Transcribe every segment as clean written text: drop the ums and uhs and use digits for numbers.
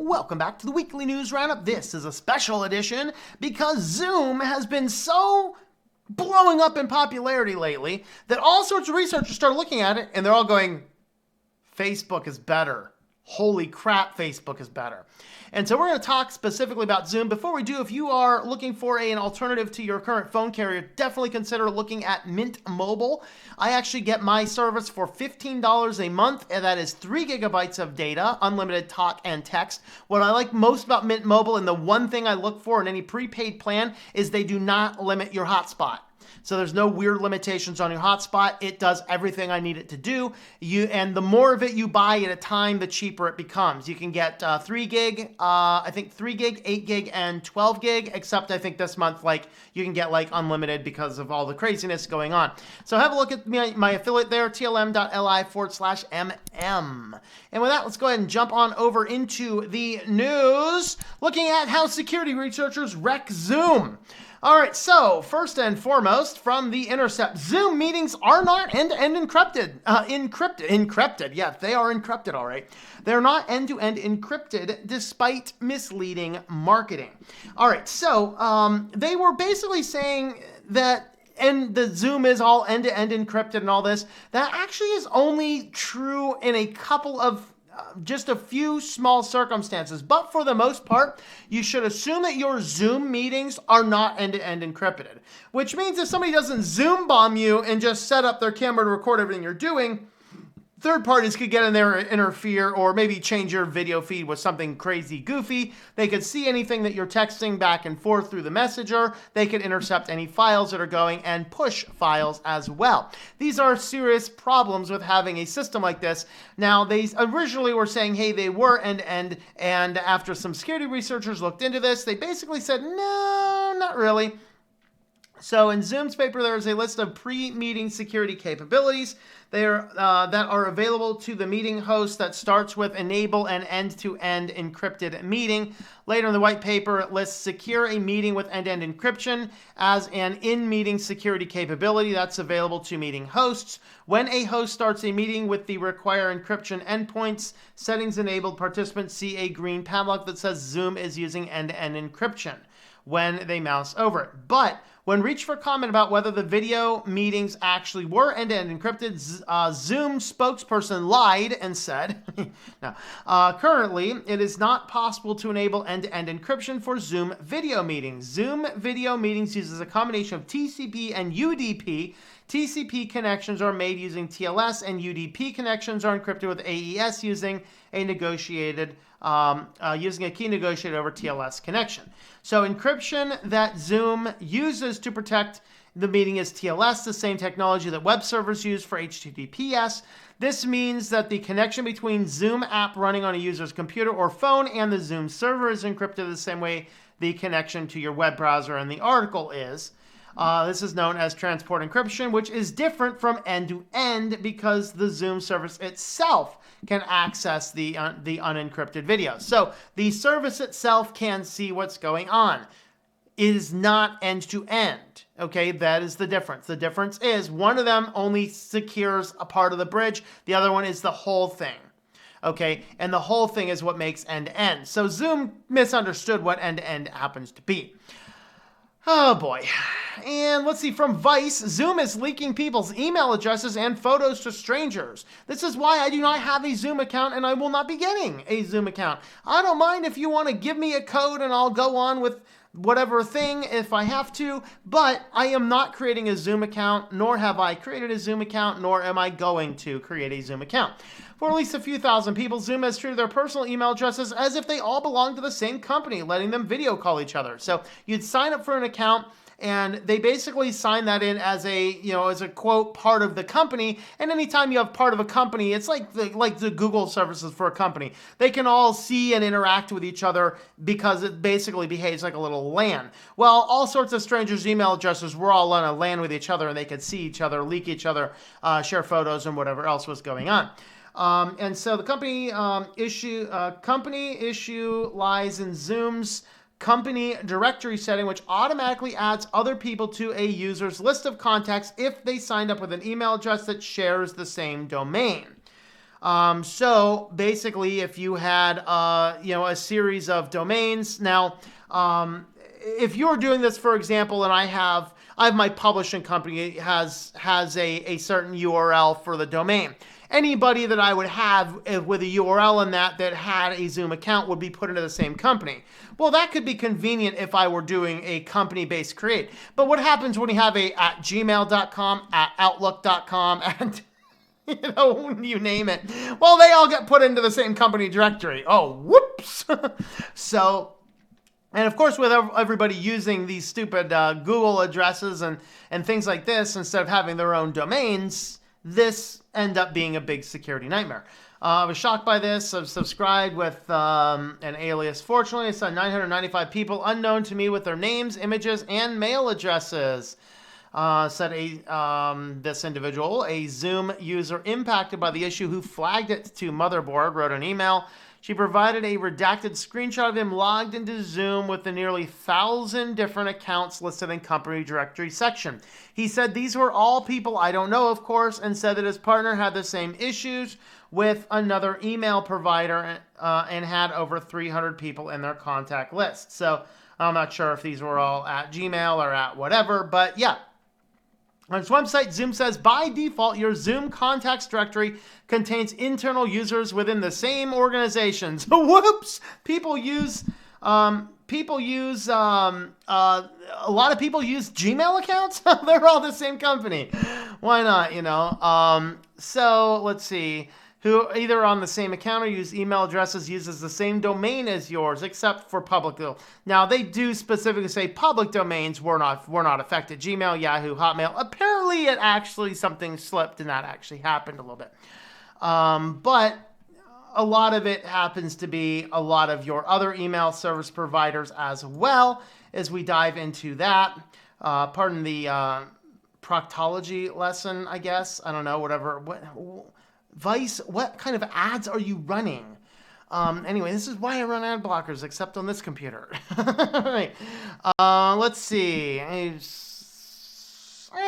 Welcome back to the weekly news roundup. This is a special edition because Zoom has been so blowing up in popularity lately that all sorts of researchers start looking at it and they're all going, Facebook is better. Holy crap, Facebook is better. And so we're going to talk specifically about Zoom. Before we do, if you are looking for an alternative to your current phone carrier, definitely consider looking at Mint Mobile. I actually get my service for $15 a month, and that is 3 gigabytes of data, unlimited talk and text. What I like most about Mint Mobile, and the one thing I look for in any prepaid plan, is they do not limit your hotspot. So there's no weird limitations on your hotspot. It does everything I need it to do. And the more of it you buy at a time, the cheaper it becomes. You can get 3 gig, I think 3 gig, 8 gig, and 12 gig, except I think this month, you can get unlimited because of all the craziness going on. So have a look at my affiliate there, tlm.li/mm. And with that, let's go ahead and jump on over into the news, looking at how security researchers wreck Zoom. All right, so first and foremost, from The Intercept, Zoom meetings are not end-to-end encrypted. Encrypted. Yeah, they are encrypted, all right. They're not end-to-end encrypted despite misleading marketing. All right, so they were basically saying that, and the Zoom is all end-to-end encrypted and all this, that actually is only true in a couple of just a few small circumstances, but for the most part, you should assume that your Zoom meetings are not end-to-end encrypted, which means if somebody doesn't Zoom bomb you and just set up their camera to record everything you're doing, third parties could get in there and interfere or maybe change your video feed with something crazy goofy. They could see anything that you're texting back and forth through the messenger. They could intercept any files that are going and push files as well. These are serious problems with having a system like this. Now, they originally were saying, hey, they were end-to-end, and after some security researchers looked into this, they basically said, no, not really. So in Zoom's paper, there is a list of pre-meeting security capabilities that are available to the meeting host that starts with enable an end-to-end encrypted meeting. Later in the white paper, it lists secure a meeting with end-to-end encryption as an in-meeting security capability that's available to meeting hosts. When a host starts a meeting with the required encryption endpoints, settings-enabled participants see a green padlock that says Zoom is using end-to-end encryption when they mouse over it. But when reached for comment about whether the video meetings actually were end-to-end encrypted, Zoom spokesperson lied and said, no, currently, it is not possible to enable end-to-end encryption for Zoom video meetings. Zoom video meetings uses a combination of TCP and UDP. TCP connections are made using TLS, and UDP connections are encrypted with AES using a key negotiated over TLS connection. So encryption that Zoom uses to protect the meeting is TLS, the same technology that web servers use for HTTPS. This means that the connection between Zoom app running on a user's computer or phone and the Zoom server is encrypted the same way the connection to your web browser in the article is. This is known as transport encryption, which is different from end-to-end because the Zoom service itself can access the unencrypted video. So the service itself can see what's going on. It is not end-to-end. Okay, that is the difference. The difference is one of them only secures a part of the bridge. The other one is the whole thing. Okay, and the whole thing is what makes end-to-end. So Zoom misunderstood what end-to-end happens to be. Oh boy. And let's see, from Vice, Zoom is leaking people's email addresses and photos to strangers. This is why I do not have a Zoom account and I will not be getting a Zoom account. I don't mind if you want to give me a code and I'll go on with whatever thing if I have to, but I am not creating a Zoom account, nor have I created a Zoom account, nor am I going to create a Zoom account. For at least a few thousand people, Zoom has treated their personal email addresses as if they all belong to the same company, letting them video call each other. So you'd sign up for an account, and they basically sign that in as a quote, part of the company. And anytime you have part of a company, it's like the Google services for a company. They can all see and interact with each other because it basically behaves like a little LAN. Well, all sorts of strangers' email addresses were all on a LAN with each other, and they could see each other, leak each other, share photos, and whatever else was going on. And so the company issue lies in Zoom's company directory setting, which automatically adds other people to a user's list of contacts if they signed up with an email address that shares the same domain. So basically, if you had a series of domains, now if you're doing this, for example, and I have my publishing company has a certain URL for the domain. Anybody that I would have with a URL in that had a Zoom account would be put into the same company. Well, that could be convenient if I were doing a company-based create. But what happens when you have a at gmail.com, at outlook.com, and you name it? Well, they all get put into the same company directory. Oh, whoops. So, and of course, with everybody using these stupid Google addresses and things like this, instead of having their own domains, this ended up being a big security nightmare. I was shocked by this. I've subscribed with an alias. Fortunately, I saw 995 people unknown to me with their names, images, and mail addresses. Said this individual, a Zoom user impacted by the issue who flagged it to Motherboard, wrote an email. She provided a redacted screenshot of him logged into Zoom with the nearly 1,000 different accounts listed in company directory section. He said these were all people I don't know, of course, and said that his partner had the same issues with another email provider and had over 300 people in their contact list. So I'm not sure if these were all at Gmail or at whatever, but yeah. On its website, Zoom says, by default, your Zoom contacts directory contains internal users within the same organizations. Whoops! A lot of people use Gmail accounts? They're all the same company. Why not, So, let's see. Who either on the same account or use email addresses uses the same domain as yours, except for public. Now, they do specifically say public domains were not affected. Gmail, Yahoo, Hotmail. Apparently, it actually something slipped, and that actually happened a little bit. But a lot of it happens to be a lot of your other email service providers as well, as we dive into that. Pardon the proctology lesson, I guess. I don't know, whatever. Vice, what kind of ads are you running? Anyway, this is why I run ad blockers, except on this computer. Right. Let's see. I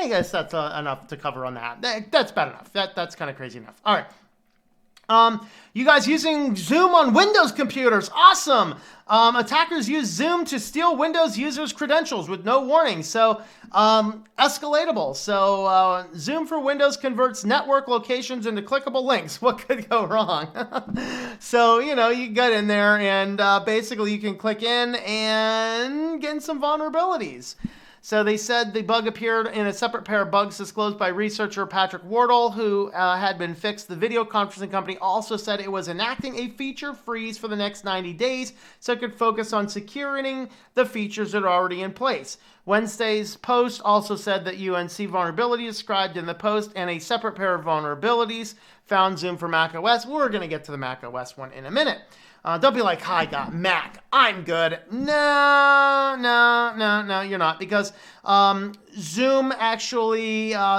guess that's enough to cover on that. That's bad enough. That's kind of crazy enough. All right. You guys using Zoom on Windows computers. Awesome. Attackers use Zoom to steal Windows users' credentials with no warning. So, escalatable. So, Zoom for Windows converts network locations into clickable links. What could go wrong? So, you get in there and basically you can click in and get in some vulnerabilities. So they said the bug appeared in a separate pair of bugs disclosed by researcher Patrick Wardle, who had been fixed. The video conferencing company also said it was enacting a feature freeze for the next 90 days so it could focus on securing the features that are already in place. Wednesday's post also said that UNC vulnerability described in the post and a separate pair of vulnerabilities found Zoom for Mac OS. We're going to get to the Mac OS one in a minute. Don't be like, I got Mac, I'm good. No, you're not. Because Zoom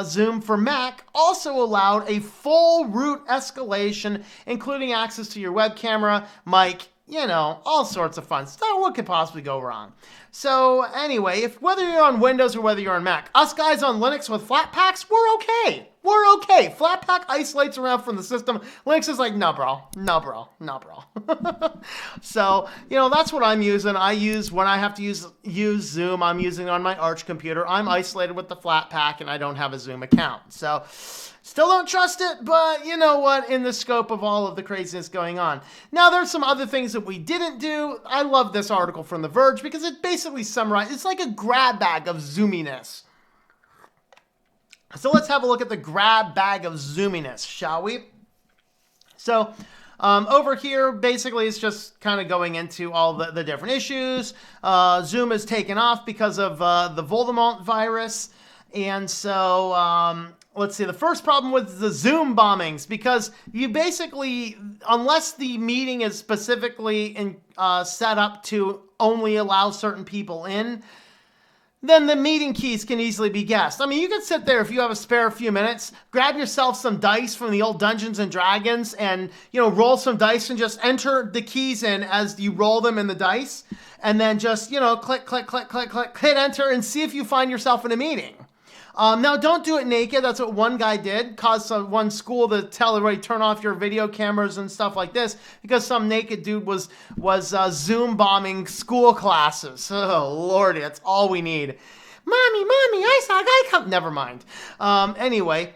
Zoom for Mac also allowed a full root escalation, including access to your web camera, mic, all sorts of fun stuff. What could possibly go wrong? So anyway, whether you're on Windows or whether you're on Mac, us guys on Linux with Flatpaks, we're okay. We're okay. Flatpak isolates around from the system. Linux is like, no, bro. So, that's what I'm using. When I have to use Zoom, I'm using it on my Arch computer. I'm isolated with the Flatpak, and I don't have a Zoom account. So, still don't trust it, but you know what? In the scope of all of the craziness going on. Now, there's some other things that we didn't do. I love this article from The Verge because it basically summarizes. It's like a grab bag of zoominess. So let's have a look at the grab bag of zoominess, shall we? So over here, basically, it's just kind of going into all the different issues. Zoom is taken off because of the Voldemort virus. And so let's see, the first problem with the Zoom bombings, because you basically, unless the meeting is specifically set up to only allow certain people in, then the meeting keys can easily be guessed. I mean, you can sit there if you have a spare few minutes, grab yourself some dice from the old Dungeons and Dragons and, roll some dice and just enter the keys in as you roll them in the dice. And then just, click, hit enter and see if you find yourself in a meeting. Now, don't do it naked. That's what one guy did. Caused one school to tell everybody turn off your video cameras and stuff like this because some naked dude was Zoom bombing school classes. Oh, Lordy, that's all we need. Mommy, I saw a guy come. Never mind. Anyway,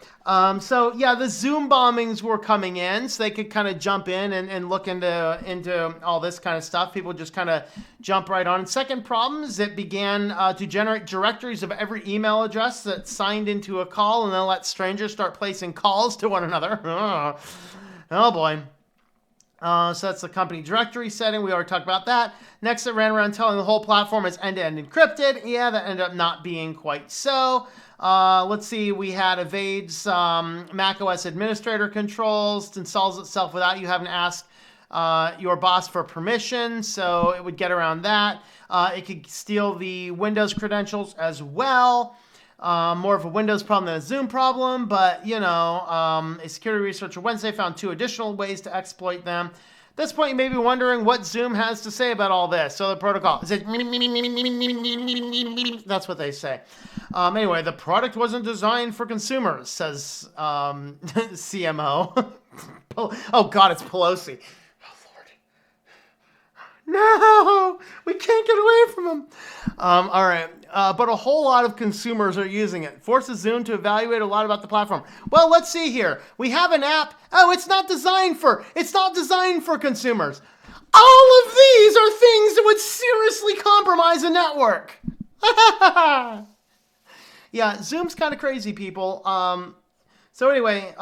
so yeah, the Zoom bombings were coming in, so they could kind of jump in and look into all this kind of stuff. People just kind of jump right on. And second problem is it began to generate directories of every email address that signed into a call, and then let strangers start placing calls to one another. Oh boy. So that's the company directory setting. We already talked about that. Next, it ran around telling the whole platform is end-to-end encrypted. Yeah, that ended up not being quite so. Let's see. We had evades macOS administrator controls, installs itself without you having to ask your boss for permission. So it would get around that. It could steal the Windows credentials as well. More of a Windows problem than a Zoom problem, but, you know, a security researcher Wednesday found 2 additional ways to exploit them. At this point, you may be wondering what Zoom has to say about all this. So the protocol, is it that's what they say. Anyway, the product wasn't designed for consumers, says CMO. Oh, God, it's Pelosi. No, we can't get away from them. All right. But a whole lot of consumers are using it. Forces Zoom to evaluate a lot about the platform. Well, let's see here. We have an app. Oh, it's not designed for consumers. All of these are things that would seriously compromise a network. Yeah, Zoom's kind of crazy, people. So anyway,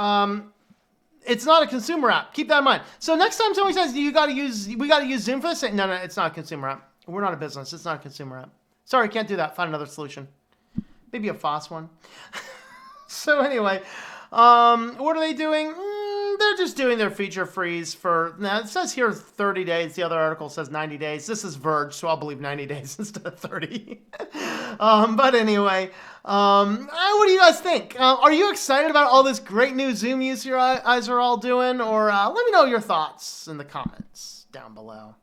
it's not a consumer app. Keep that in mind. So next time somebody says we got to use Zoom for this, say, no, it's not a consumer app. We're not a business. It's not a consumer app. Sorry, can't do that. Find another solution. Maybe a FOSS one. So anyway, what are they doing? They're just doing their feature freeze for, now it says here 30 days. The other article says 90 days. This is Verge, so I'll believe 90 days instead of 30. But anyway, what do you guys think? Are you excited about all this great new Zoom use you guys are all doing? Or let me know your thoughts in the comments down below.